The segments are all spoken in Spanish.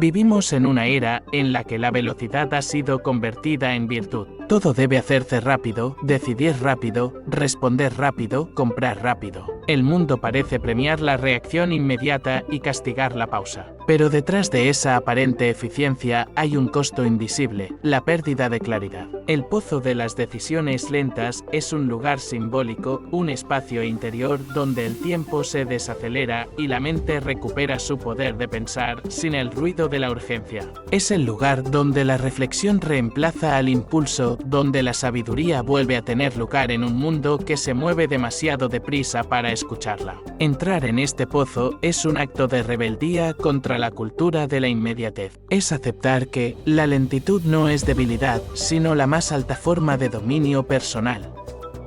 Vivimos en una era en la que la velocidad ha sido convertida en virtud. Todo debe hacerse rápido, decidir rápido, responder rápido, comprar rápido. El mundo parece premiar la reacción inmediata y castigar la pausa. Pero detrás de esa aparente eficiencia hay un costo invisible, la pérdida de claridad. El pozo de las decisiones lentas es un lugar simbólico, un espacio interior donde el tiempo se desacelera y la mente recupera su poder de pensar sin el ruido de la urgencia. Es el lugar donde la reflexión reemplaza al impulso, donde la sabiduría vuelve a tener lugar en un mundo que se mueve demasiado deprisa para escucharla. Entrar en este pozo es un acto de rebeldía contra la cultura de la inmediatez. Es aceptar que la lentitud no es debilidad, sino la más alta forma de dominio personal.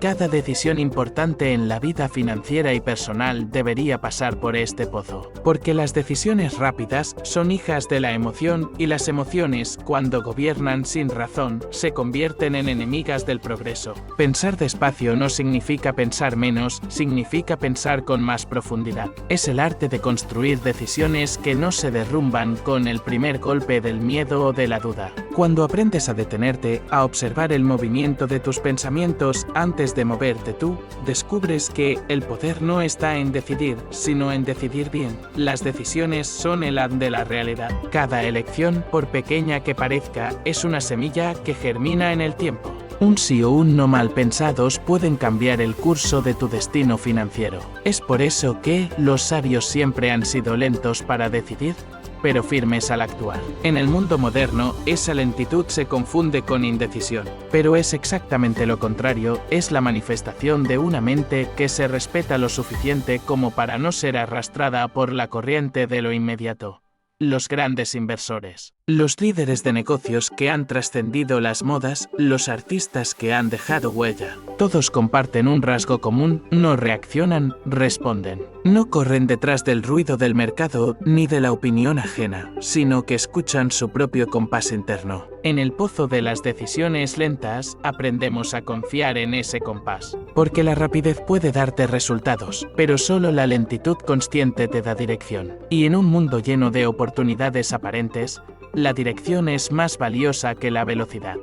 Cada decisión importante en la vida financiera y personal debería pasar por este pozo, porque las decisiones rápidas son hijas de la emoción y las emociones, cuando gobiernan sin razón, se convierten en enemigas del progreso. Pensar despacio no significa pensar menos, significa pensar con más profundidad. Es el arte de construir decisiones que no se derrumban con el primer golpe del miedo o de la duda. Cuando aprendes a detenerte, a observar el movimiento de tus pensamientos antes de moverte tú, descubres que el poder no está en decidir, sino en decidir bien. Las decisiones son el haz de la realidad. Cada elección, por pequeña que parezca, es una semilla que germina en el tiempo. Un sí o un no mal pensados pueden cambiar el curso de tu destino financiero. Es por eso que los sabios siempre han sido lentos para decidir, pero firmes al actuar. En el mundo moderno, esa lentitud se confunde con indecisión, pero es exactamente lo contrario, es la manifestación de una mente que se respeta lo suficiente como para no ser arrastrada por la corriente de lo inmediato. Los grandes inversores, los líderes de negocios que han trascendido las modas, los artistas que han dejado huella, todos comparten un rasgo común: no reaccionan, responden. No corren detrás del ruido del mercado ni de la opinión ajena, sino que escuchan su propio compás interno. En el pozo de las decisiones lentas, aprendemos a confiar en ese compás. Porque la rapidez puede darte resultados, pero solo la lentitud consciente te da dirección. Y en un mundo lleno de oportunidades aparentes, la dirección es más valiosa que la velocidad.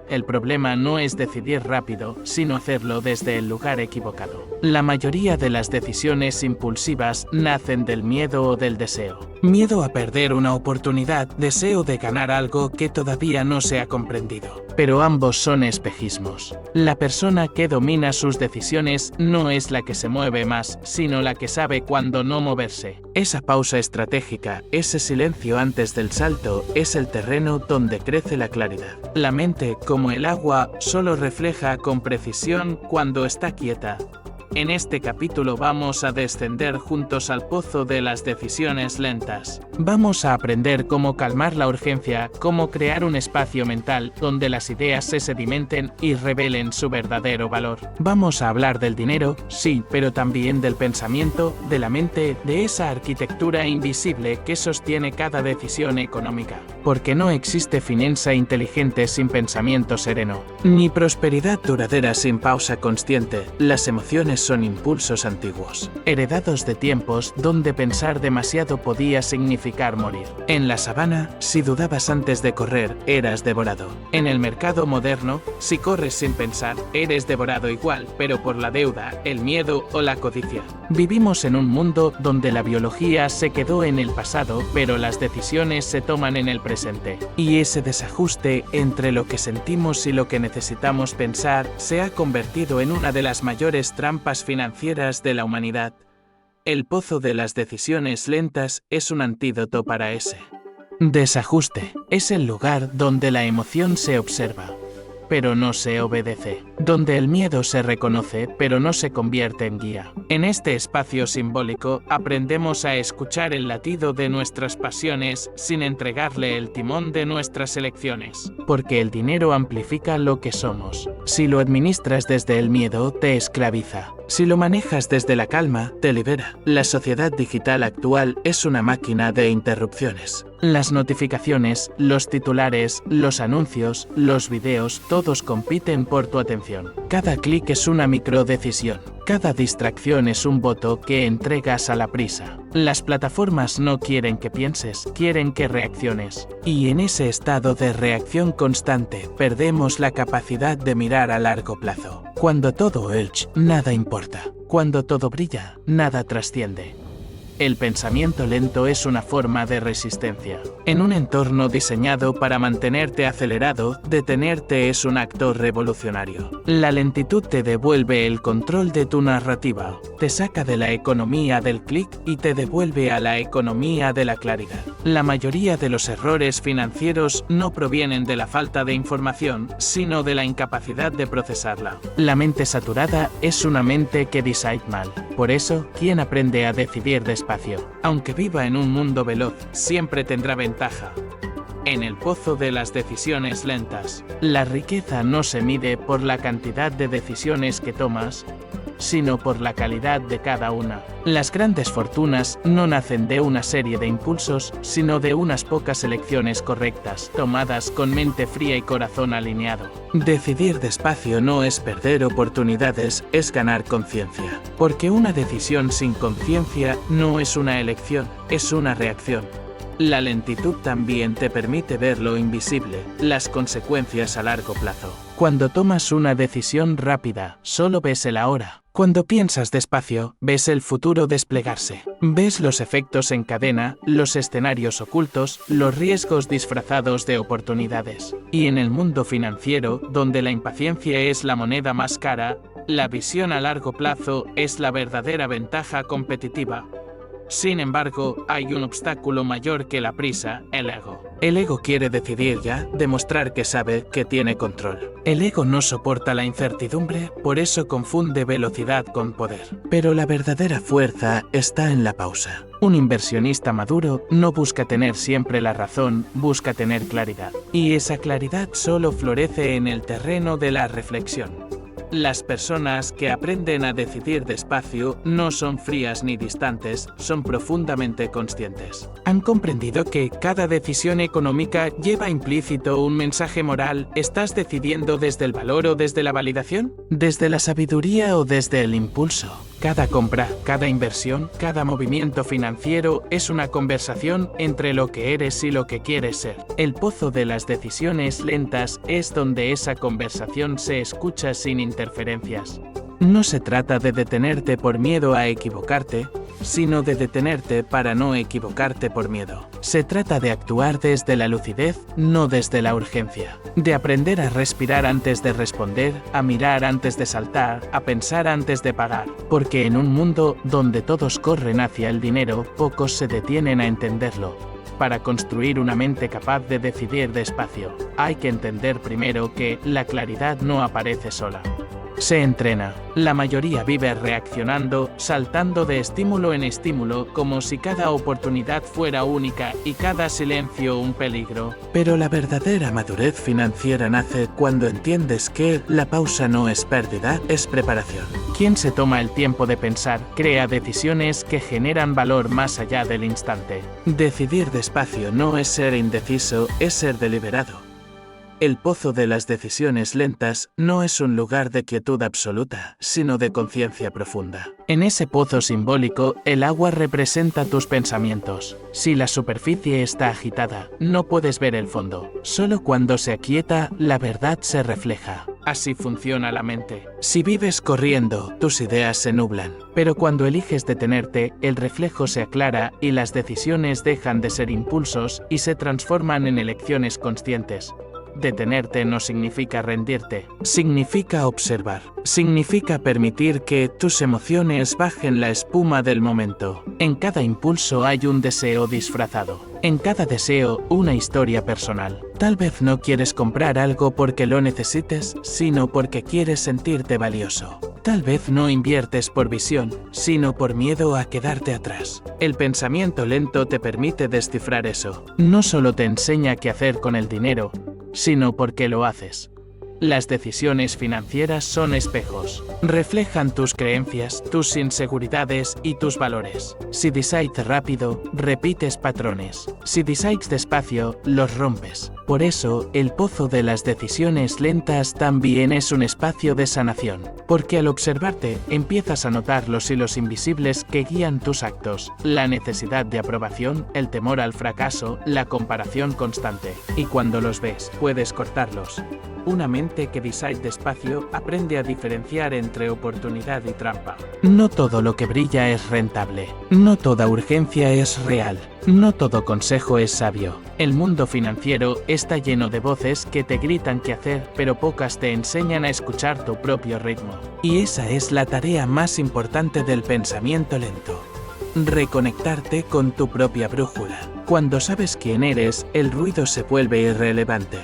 El problema no es decidir rápido, sino hacerlo desde el lugar equivocado. La mayoría de las decisiones impulsivas nacen del miedo o del deseo. Miedo a perder una oportunidad, deseo de ganar algo que todavía no se ha comprendido. Pero ambos son espejismos. La persona que domina sus decisiones no es la que se mueve más, sino la que sabe cuándo no moverse. Esa pausa estratégica, ese silencio antes del salto, es el terreno donde crece la claridad. La mente, como el agua, solo refleja con precisión cuando está quieta. En este capítulo vamos a descender juntos al pozo de las decisiones lentas. Vamos a aprender cómo calmar la urgencia, cómo crear un espacio mental donde las ideas se sedimenten y revelen su verdadero valor. Vamos a hablar del dinero, sí, pero también del pensamiento, de la mente, de esa arquitectura invisible que sostiene cada decisión económica. Porque no existe finanza inteligente sin pensamiento sereno, ni prosperidad duradera sin pausa consciente. Las emociones son impulsos antiguos, heredados de tiempos donde pensar demasiado podía significar morir. En la sabana, si dudabas antes de correr, eras devorado. En el mercado moderno, si corres sin pensar, eres devorado igual, pero por la deuda, el miedo o la codicia. Vivimos en un mundo donde la biología se quedó en el pasado, pero las decisiones se toman en el presente. Y ese desajuste entre lo que sentimos y lo que necesitamos pensar se ha convertido en una de las mayores trampas financieras de la humanidad. El pozo de las decisiones lentas es un antídoto para ese desajuste. Es el lugar donde la emoción se observa, pero no se obedece, donde el miedo se reconoce, pero no se convierte en guía. En este espacio simbólico, aprendemos a escuchar el latido de nuestras pasiones sin entregarle el timón de nuestras elecciones. Porque el dinero amplifica lo que somos. Si lo administras desde el miedo, te esclaviza. Si lo manejas desde la calma, te libera. La sociedad digital actual es una máquina de interrupciones. Las notificaciones, los titulares, los anuncios, los videos, todos compiten por tu atención. Cada clic es una microdecisión. Cada distracción es un voto que entregas a la prisa. Las plataformas no quieren que pienses, quieren que reacciones. Y en ese estado de reacción constante, perdemos la capacidad de mirar a largo plazo. Cuando todo urge, nada importa. Cuando todo brilla, nada trasciende. El pensamiento lento es una forma de resistencia. En un entorno diseñado para mantenerte acelerado, detenerte es un acto revolucionario. La lentitud te devuelve el control de tu narrativa, te saca de la economía del clic y te devuelve a la economía de la claridad. La mayoría de los errores financieros no provienen de la falta de información, sino de la incapacidad de procesarla. La mente saturada es una mente que decide mal. Por eso, quien aprende a decidir despacio, aunque viva en un mundo veloz, siempre tendrá ventaja. En el pozo de las decisiones lentas, la riqueza no se mide por la cantidad de decisiones que tomas, sino por la calidad de cada una. Las grandes fortunas no nacen de una serie de impulsos, sino de unas pocas elecciones correctas, tomadas con mente fría y corazón alineado. Decidir despacio no es perder oportunidades, es ganar conciencia. Porque una decisión sin conciencia no es una elección, es una reacción. La lentitud también te permite ver lo invisible, las consecuencias a largo plazo. Cuando tomas una decisión rápida, solo ves el ahora. Cuando piensas despacio, ves el futuro desplegarse. Ves los efectos en cadena, los escenarios ocultos, los riesgos disfrazados de oportunidades. Y en el mundo financiero, donde la impaciencia es la moneda más cara, la visión a largo plazo es la verdadera ventaja competitiva. Sin embargo, hay un obstáculo mayor que la prisa, el ego. El ego quiere decidir ya, demostrar que sabe, que tiene control. El ego no soporta la incertidumbre, por eso confunde velocidad con poder. Pero la verdadera fuerza está en la pausa. Un inversionista maduro no busca tener siempre la razón, busca tener claridad. Y esa claridad solo florece en el terreno de la reflexión. Las personas que aprenden a decidir despacio no son frías ni distantes, son profundamente conscientes. Han comprendido que cada decisión económica lleva implícito un mensaje moral. ¿Estás decidiendo desde el valor o desde la validación? ¿Desde la sabiduría o desde el impulso? Cada compra, cada inversión, cada movimiento financiero es una conversación entre lo que eres y lo que quieres ser. El pozo de las decisiones lentas es donde esa conversación se escucha sin interferencias. No se trata de detenerte por miedo a equivocarte, sino de detenerte para no equivocarte por miedo. Se trata de actuar desde la lucidez, no desde la urgencia. De aprender a respirar antes de responder, a mirar antes de saltar, a pensar antes de pagar. Porque en un mundo donde todos corren hacia el dinero, pocos se detienen a entenderlo. Para construir una mente capaz de decidir despacio, hay que entender primero que la claridad no aparece sola. Se entrena. La mayoría vive reaccionando, saltando de estímulo en estímulo, como si cada oportunidad fuera única y cada silencio un peligro. Pero la verdadera madurez financiera nace cuando entiendes que la pausa no es pérdida, es preparación. Quien se toma el tiempo de pensar, crea decisiones que generan valor más allá del instante. Decidir despacio no es ser indeciso, es ser deliberado. El pozo de las decisiones lentas no es un lugar de quietud absoluta, sino de conciencia profunda. En ese pozo simbólico, el agua representa tus pensamientos. Si la superficie está agitada, no puedes ver el fondo. Solo cuando se aquieta, la verdad se refleja. Así funciona la mente. Si vives corriendo, tus ideas se nublan. Pero cuando eliges detenerte, el reflejo se aclara y las decisiones dejan de ser impulsos y se transforman en elecciones conscientes. Detenerte no significa rendirte, significa observar. Significa permitir que tus emociones bajen la espuma del momento. En cada impulso hay un deseo disfrazado. En cada deseo, una historia personal. Tal vez no quieres comprar algo porque lo necesites, sino porque quieres sentirte valioso. Tal vez no inviertes por visión, sino por miedo a quedarte atrás. El pensamiento lento te permite descifrar eso. No solo te enseña qué hacer con el dinero, sino por qué lo haces. Las decisiones financieras son espejos. Reflejan tus creencias, tus inseguridades y tus valores. Si decides rápido, repites patrones. Si decides despacio, los rompes. Por eso, el pozo de las decisiones lentas también es un espacio de sanación, porque al observarte, empiezas a notar los hilos invisibles que guían tus actos, la necesidad de aprobación, el temor al fracaso, la comparación constante, y cuando los ves, puedes cortarlos. Una mente que decide despacio aprende a diferenciar entre oportunidad y trampa. No todo lo que brilla es rentable. No toda urgencia es real. No todo consejo es sabio. El mundo financiero está lleno de voces que te gritan qué hacer, pero pocas te enseñan a escuchar tu propio ritmo. Y esa es la tarea más importante del pensamiento lento. Reconectarte con tu propia brújula. Cuando sabes quién eres, el ruido se vuelve irrelevante.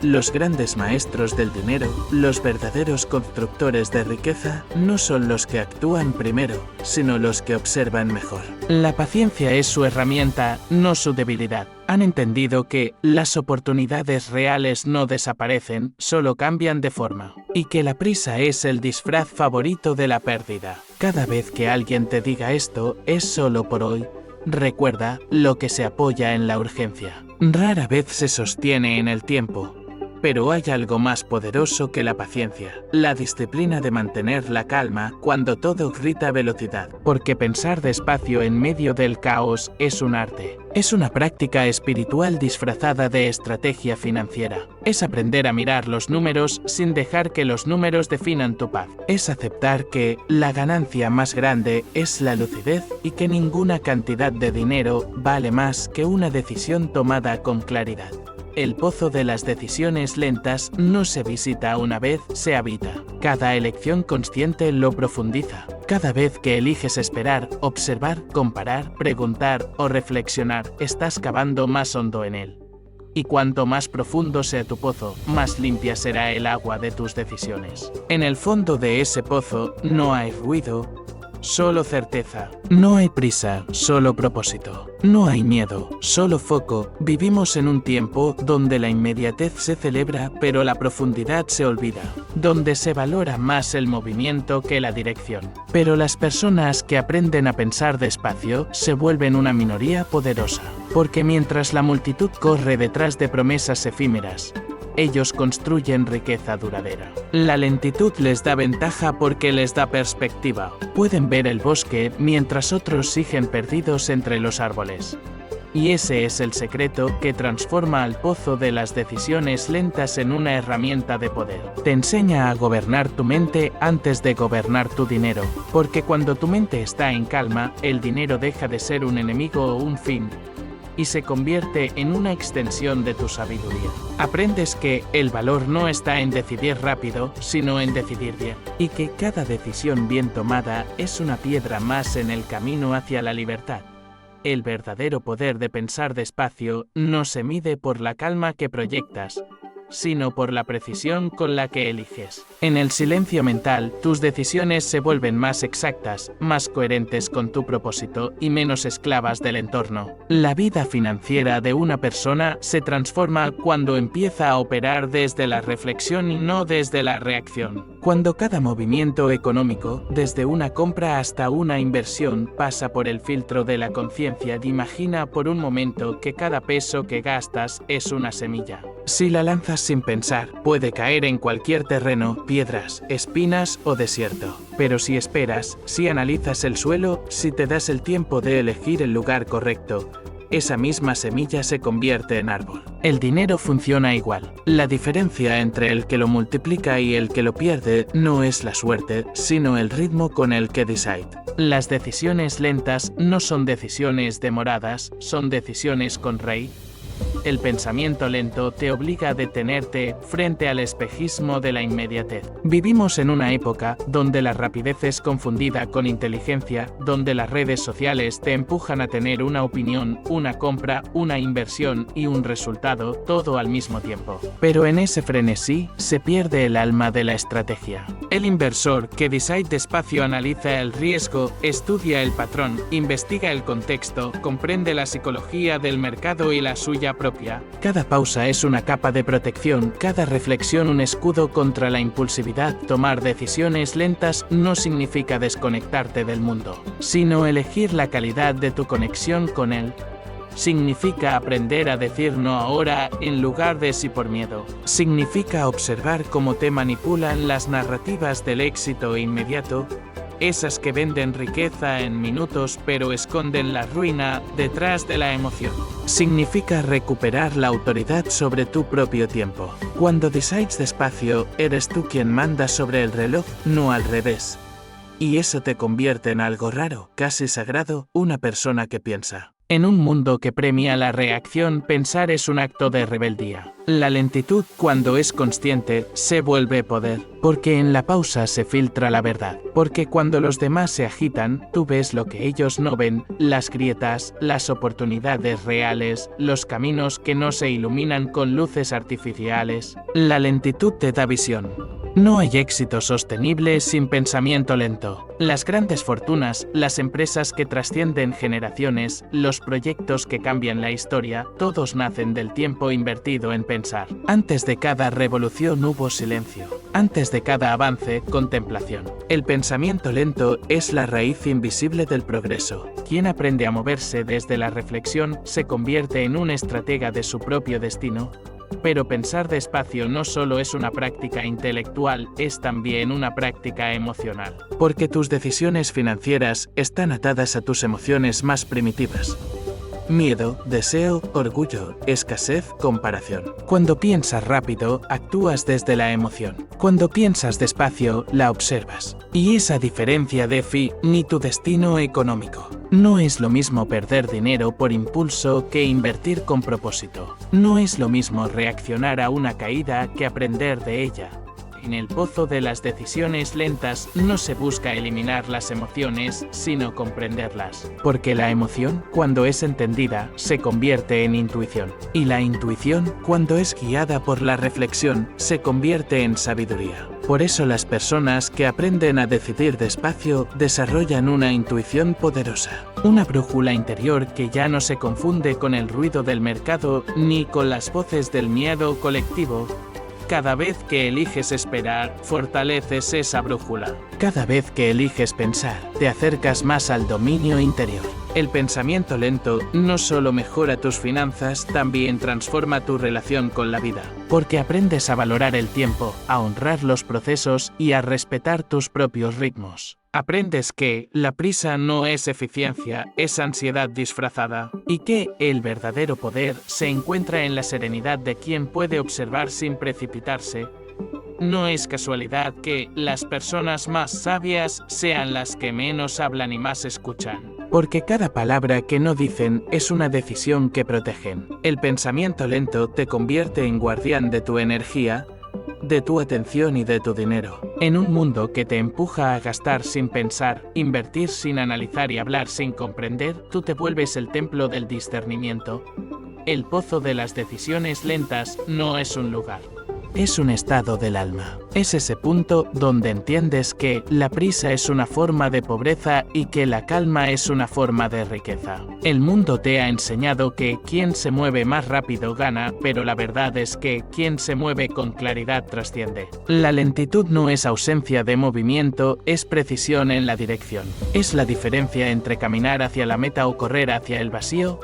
Los grandes maestros del dinero, los verdaderos constructores de riqueza, no son los que actúan primero, sino los que observan mejor. La paciencia es su herramienta, no su debilidad. Han entendido que las oportunidades reales no desaparecen, solo cambian de forma. Y que la prisa es el disfraz favorito de la pérdida. Cada vez que alguien te diga esto, es solo por hoy. Recuerda, lo que se apoya en la urgencia rara vez se sostiene en el tiempo. Pero hay algo más poderoso que la paciencia, la disciplina de mantener la calma cuando todo grita velocidad, porque pensar despacio en medio del caos es un arte. Es una práctica espiritual disfrazada de estrategia financiera. Es aprender a mirar los números sin dejar que los números definan tu paz. Es aceptar que la ganancia más grande es la lucidez y que ninguna cantidad de dinero vale más que una decisión tomada con claridad. El pozo de las decisiones lentas no se visita una vez, se habita. Cada elección consciente lo profundiza. Cada vez que eliges esperar, observar, comparar, preguntar o reflexionar, estás cavando más hondo en él. Y cuanto más profundo sea tu pozo, más limpia será el agua de tus decisiones. En el fondo de ese pozo no hay ruido, solo certeza. No hay prisa, solo propósito. No hay miedo, solo foco. Vivimos en un tiempo donde la inmediatez se celebra, pero la profundidad se olvida. Donde se valora más el movimiento que la dirección. Pero las personas que aprenden a pensar despacio se vuelven una minoría poderosa. Porque mientras la multitud corre detrás de promesas efímeras, ellos construyen riqueza duradera. La lentitud les da ventaja porque les da perspectiva. Pueden ver el bosque mientras otros siguen perdidos entre los árboles. Y ese es el secreto que transforma al pozo de las decisiones lentas en una herramienta de poder. Te enseña a gobernar tu mente antes de gobernar tu dinero, porque cuando tu mente está en calma, el dinero deja de ser un enemigo o un fin, y se convierte en una extensión de tu sabiduría. Aprendes que el valor no está en decidir rápido, sino en decidir bien, y que cada decisión bien tomada es una piedra más en el camino hacia la libertad. El verdadero poder de pensar despacio no se mide por la calma que proyectas, sino por la precisión con la que eliges. En el silencio mental, tus decisiones se vuelven más exactas, más coherentes con tu propósito y menos esclavas del entorno. La vida financiera de una persona se transforma cuando empieza a operar desde la reflexión y no desde la reacción. Cuando cada movimiento económico, desde una compra hasta una inversión, pasa por el filtro de la conciencia y imagina por un momento que cada peso que gastas es una semilla. Si la lanzas sin pensar, puede caer en cualquier terreno, piedras, espinas o desierto. Pero si esperas, si analizas el suelo, si te das el tiempo de elegir el lugar correcto, esa misma semilla se convierte en árbol. El dinero funciona igual. La diferencia entre el que lo multiplica y el que lo pierde no es la suerte, sino el ritmo con el que decide. Las decisiones lentas no son decisiones demoradas, son decisiones con rey. El pensamiento lento te obliga a detenerte frente al espejismo de la inmediatez. Vivimos en una época donde la rapidez es confundida con inteligencia, donde las redes sociales te empujan a tener una opinión, una compra, una inversión y un resultado, todo al mismo tiempo. Pero en ese frenesí se pierde el alma de la estrategia. El inversor que decide despacio analiza el riesgo, estudia el patrón, investiga el contexto, comprende la psicología del mercado y la suya propia. Cada pausa es una capa de protección, cada reflexión un escudo contra la impulsividad. Tomar decisiones lentas no significa desconectarte del mundo, sino elegir la calidad de tu conexión con él. Significa aprender a decir no ahora en lugar de sí por miedo. Significa observar cómo te manipulan las narrativas del éxito inmediato, esas que venden riqueza en minutos pero esconden la ruina detrás de la emoción. Significa recuperar la autoridad sobre tu propio tiempo. Cuando decides despacio, eres tú quien manda sobre el reloj, no al revés. Y eso te convierte en algo raro, casi sagrado, una persona que piensa. En un mundo que premia la reacción, pensar es un acto de rebeldía. La lentitud, cuando es consciente, se vuelve poder, porque en la pausa se filtra la verdad, porque cuando los demás se agitan, tú ves lo que ellos no ven, las grietas, las oportunidades reales, los caminos que no se iluminan con luces artificiales. La lentitud te da visión. No hay éxito sostenible sin pensamiento lento. Las grandes fortunas, las empresas que trascienden generaciones, los proyectos que cambian la historia, todos nacen del tiempo invertido en pensar. Antes de cada revolución hubo silencio. Antes de cada avance, contemplación. El pensamiento lento es la raíz invisible del progreso. Quien aprende a moverse desde la reflexión se convierte en un estratega de su propio destino. Pero pensar despacio no solo es una práctica intelectual, es también una práctica emocional. Porque tus decisiones financieras están atadas a tus emociones más primitivas. Miedo, deseo, orgullo, escasez, comparación. Cuando piensas rápido, actúas desde la emoción. Cuando piensas despacio, la observas. Y esa diferencia define tu destino económico. No es lo mismo perder dinero por impulso que invertir con propósito. No es lo mismo reaccionar a una caída que aprender de ella. En el pozo de las decisiones lentas no se busca eliminar las emociones, sino comprenderlas. Porque la emoción, cuando es entendida, se convierte en intuición. Y la intuición, cuando es guiada por la reflexión, se convierte en sabiduría. Por eso las personas que aprenden a decidir despacio desarrollan una intuición poderosa. Una brújula interior que ya no se confunde con el ruido del mercado ni con las voces del miedo colectivo. Cada vez que eliges esperar, fortaleces esa brújula. Cada vez que eliges pensar, te acercas más al dominio interior. El pensamiento lento no solo mejora tus finanzas, también transforma tu relación con la vida. Porque aprendes a valorar el tiempo, a honrar los procesos y a respetar tus propios ritmos. Aprendes que la prisa no es eficiencia, es ansiedad disfrazada, y que el verdadero poder se encuentra en la serenidad de quien puede observar sin precipitarse. No es casualidad que las personas más sabias sean las que menos hablan y más escuchan. Porque cada palabra que no dicen es una decisión que protegen. El pensamiento lento te convierte en guardián de tu energía, de tu atención y de tu dinero. En un mundo que te empuja a gastar sin pensar, invertir sin analizar y hablar sin comprender, tú te vuelves el templo del discernimiento. El pozo de las decisiones lentas no es un lugar. Es un estado del alma. Es ese punto donde entiendes que la prisa es una forma de pobreza y que la calma es una forma de riqueza. El mundo te ha enseñado que quien se mueve más rápido gana, pero la verdad es que quien se mueve con claridad trasciende. La lentitud no es ausencia de movimiento, es precisión en la dirección. Es la diferencia entre caminar hacia la meta o correr hacia el vacío.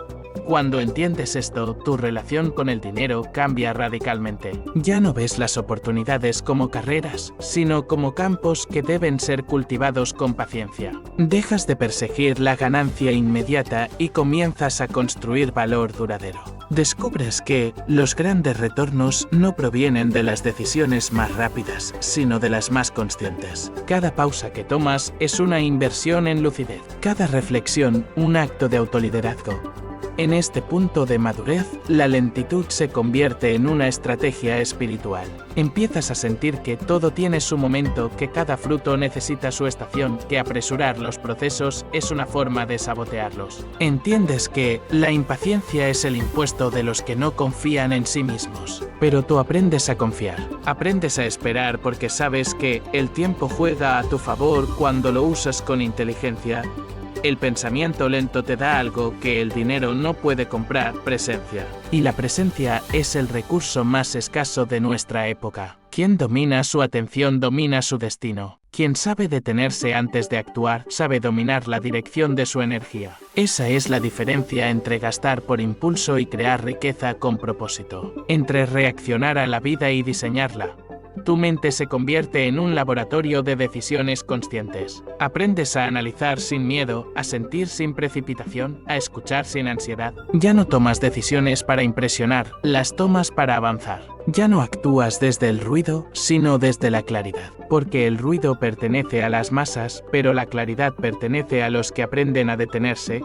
Cuando entiendes esto, tu relación con el dinero cambia radicalmente. Ya no ves las oportunidades como carreras, sino como campos que deben ser cultivados con paciencia. Dejas de perseguir la ganancia inmediata y comienzas a construir valor duradero. Descubres que los grandes retornos no provienen de las decisiones más rápidas, sino de las más conscientes. Cada pausa que tomas es una inversión en lucidez. Cada reflexión, un acto de autoliderazgo. En este punto de madurez, la lentitud se convierte en una estrategia espiritual. Empiezas a sentir que todo tiene su momento, que cada fruto necesita su estación, que apresurar los procesos es una forma de sabotearlos. Entiendes que la impaciencia es el impuesto de los que no confían en sí mismos. Pero tú aprendes a confiar. Aprendes a esperar porque sabes que el tiempo juega a tu favor cuando lo usas con inteligencia. El pensamiento lento te da algo que el dinero no puede comprar: presencia. Y la presencia es el recurso más escaso de nuestra época. Quien domina su atención domina su destino. Quien sabe detenerse antes de actuar, sabe dominar la dirección de su energía. Esa es la diferencia entre gastar por impulso y crear riqueza con propósito. Entre reaccionar a la vida y diseñarla. Tu mente se convierte en un laboratorio de decisiones conscientes. Aprendes a analizar sin miedo, a sentir sin precipitación, a escuchar sin ansiedad. Ya no tomas decisiones para impresionar, las tomas para avanzar. Ya no actúas desde el ruido, sino desde la claridad. Porque el ruido pertenece a las masas, pero la claridad pertenece a los que aprenden a detenerse.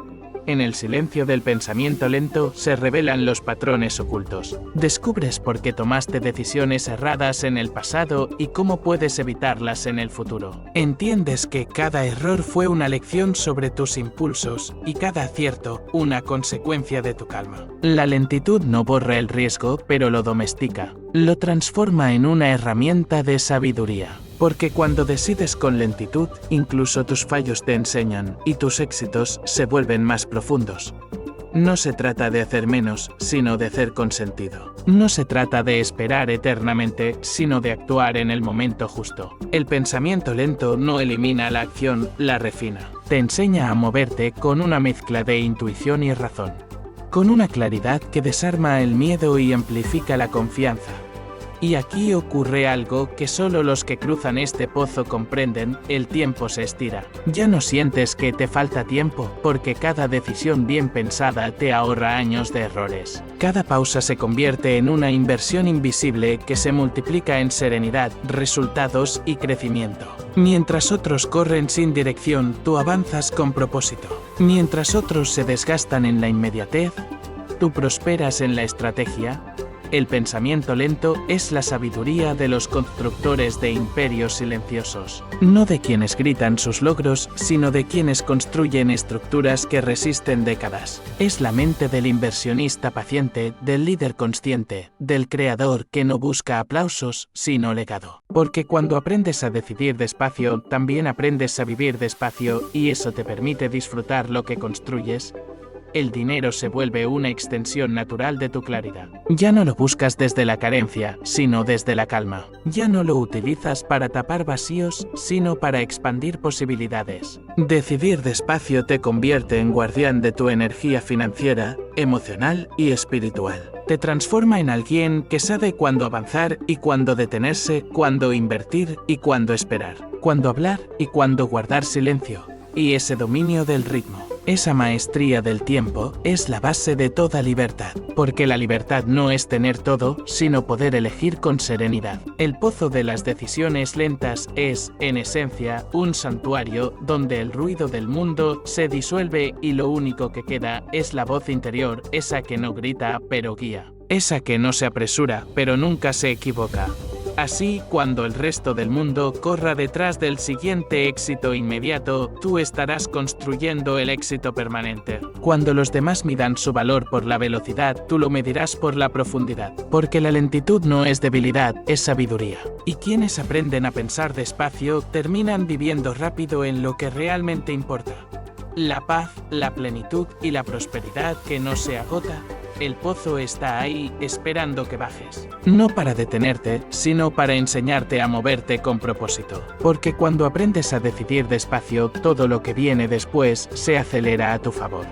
En el silencio del pensamiento lento se revelan los patrones ocultos. Descubres por qué tomaste decisiones erradas en el pasado y cómo puedes evitarlas en el futuro. Entiendes que cada error fue una lección sobre tus impulsos y cada acierto una consecuencia de tu calma. La lentitud no borra el riesgo, pero lo domestica. Lo transforma en una herramienta de sabiduría. Porque cuando decides con lentitud, incluso tus fallos te enseñan, y tus éxitos se vuelven más profundos. No se trata de hacer menos, sino de hacer con sentido. No se trata de esperar eternamente, sino de actuar en el momento justo. El pensamiento lento no elimina la acción, la refina. Te enseña a moverte con una mezcla de intuición y razón. Con una claridad que desarma el miedo y amplifica la confianza. Y aquí ocurre algo que solo los que cruzan este pozo comprenden: el tiempo se estira. Ya no sientes que te falta tiempo, porque cada decisión bien pensada te ahorra años de errores. Cada pausa se convierte en una inversión invisible que se multiplica en serenidad, resultados y crecimiento. Mientras otros corren sin dirección, tú avanzas con propósito. Mientras otros se desgastan en la inmediatez, tú prosperas en la estrategia. El pensamiento lento es la sabiduría de los constructores de imperios silenciosos. No de quienes gritan sus logros, sino de quienes construyen estructuras que resisten décadas. Es la mente del inversionista paciente, del líder consciente, del creador que no busca aplausos, sino legado. Porque cuando aprendes a decidir despacio, también aprendes a vivir despacio, y eso te permite disfrutar lo que construyes. El dinero se vuelve una extensión natural de tu claridad. Ya no lo buscas desde la carencia, sino desde la calma. Ya no lo utilizas para tapar vacíos, sino para expandir posibilidades. Decidir despacio te convierte en guardián de tu energía financiera, emocional y espiritual. Te transforma en alguien que sabe cuándo avanzar y cuándo detenerse, cuándo invertir y cuándo esperar, cuándo hablar y cuándo guardar silencio. Y ese dominio del ritmo, esa maestría del tiempo, es la base de toda libertad. Porque la libertad no es tener todo, sino poder elegir con serenidad. El pozo de las decisiones lentas es, en esencia, un santuario donde el ruido del mundo se disuelve y lo único que queda es la voz interior, esa que no grita, pero guía. Esa que no se apresura, pero nunca se equivoca. Así, cuando el resto del mundo corra detrás del siguiente éxito inmediato, tú estarás construyendo el éxito permanente. Cuando los demás midan su valor por la velocidad, tú lo medirás por la profundidad. Porque la lentitud no es debilidad, es sabiduría. Y quienes aprenden a pensar despacio, terminan viviendo rápido en lo que realmente importa. La paz, la plenitud y la prosperidad que no se agota. El pozo está ahí, esperando que bajes. No para detenerte, sino para enseñarte a moverte con propósito. Porque cuando aprendes a decidir despacio, todo lo que viene después se acelera a tu favor.